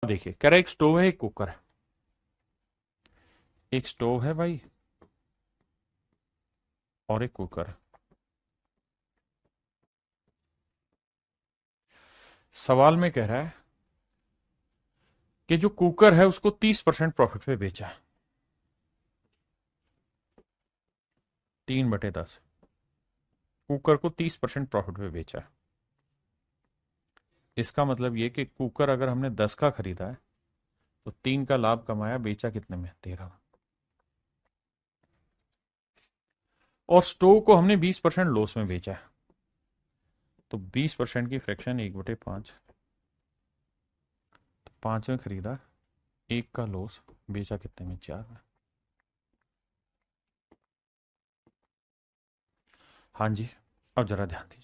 देखिए कह रहा है एक स्टोव है, एक कुकर है। एक स्टोव है भाई और एक कुकर है। सवाल में कह रहा है कि जो कुकर है उसको 30% प्रॉफिट पे बेचा है, 3/10। कुकर को 30% प्रॉफिट पे बेचा है। इसका मतलब ये कि कुकर अगर हमने 10 का खरीदा है तो 3 का लाभ कमाया, बेचा कितने में? 13। और स्टोव को हमने 20% लॉस में बेचा है, तो 20% की फ्रैक्शन 1/5। तो 5 में खरीदा, 1 का लॉस, बेचा कितने में? 4 में। हाँ जी, अब जरा ध्यान दीजिए।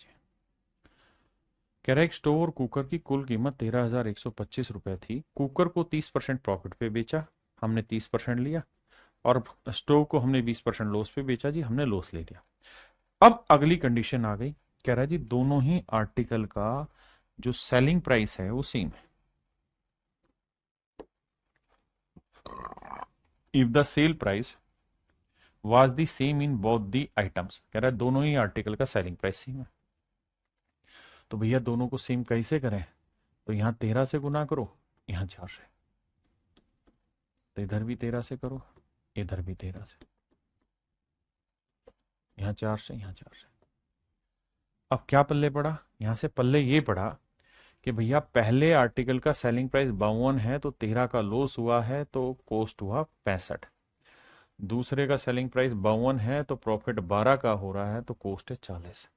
कह रहा है एक स्टोव और कुकर की कुल कीमत 13,125 रुपए थी। कुकर को 30% प्रॉफिट पे बेचा, हमने 30% लिया। और स्टोव को हमने 20% लॉस पे बेचा जी, हमने लॉस ले लिया। अब अगली कंडीशन आ गई। कह रहा है जी दोनों ही आर्टिकल का जो सेलिंग प्राइस है वो सेम है। If the sale price was the same in both the items. कह रहा है दोनों ही आर्टिकल का सेलिंग प्राइस सेम है। तो भैया दोनों को सेम कैसे करें? तो यहां 13 से गुना करो, यहां 4 से। तो इधर भी 13 से करो, इधर भी 13 से। यहां 4 से, यहां 4 से। अब क्या पल्ले पड़ा? यहां से पल्ले ये पड़ा कि भैया पहले आर्टिकल का सेलिंग प्राइस 52 है तो 13 का लॉस हुआ है, तो कॉस्ट हुआ 65। दूसरे का सेलिंग प्राइस 52 है तो प्रॉफिट 12 का हो रहा है, तो कॉस्ट है 40।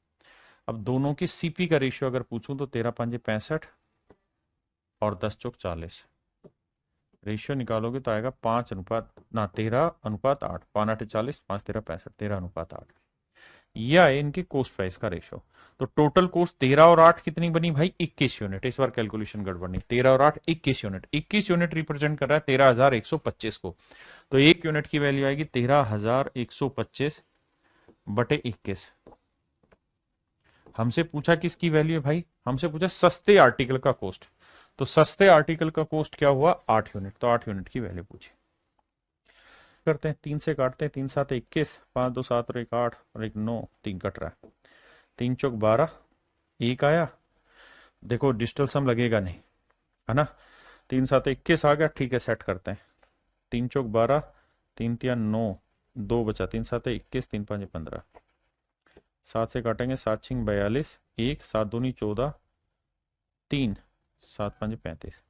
अब दोनों की सीपी का रेशियो अगर पूछूं तो 13 5 65 और 10 चौक 40। रेशियो निकालोगे तो आएगा 13:8। 5 8 40, 5 13 65, 13:8। यह है इनके कॉस्ट प्राइस का रेशियो। तो टोटल कॉस्ट 13 और 8 कितनी बनी भाई? 21 यूनिट। इस बार कैलकुलेशन गड़बड़ नहीं, 13 और 8 21 यूनिट। 21 यूनिट रिप्रेजेंट कर रहा है 13,125 को। तो एक यूनिट की वैल्यू आएगी 13,125 बटे 21। हमसे पूछा किसकी वैल्यू है भाई? हमसे पूछा सस्ते आर्टिकल का कॉस्ट। तो सस्ते आर्टिकल का कॉस्ट क्या हुआ? 8 यूनिट। तो 8 यूनिट की वैल्यू पूछी। करते हैं, 3 से काटते हैं। 3 7 21, 5 2 7 और 1 8 और 1 9, 3 कट रहा है। 3 चौक 12, 1 आया। देखो डिजिटल सम लगेगा नहीं, है ना। 3 7 21 आ गया, ठीक है, सेट करते हैं। 3 चौक 12, 3 3 9, 2 बचा। 3 7 21, 3 5 15। 7 से काटेंगे, 7 6 42, 1 7 दूनी 14, 3 7 5 35।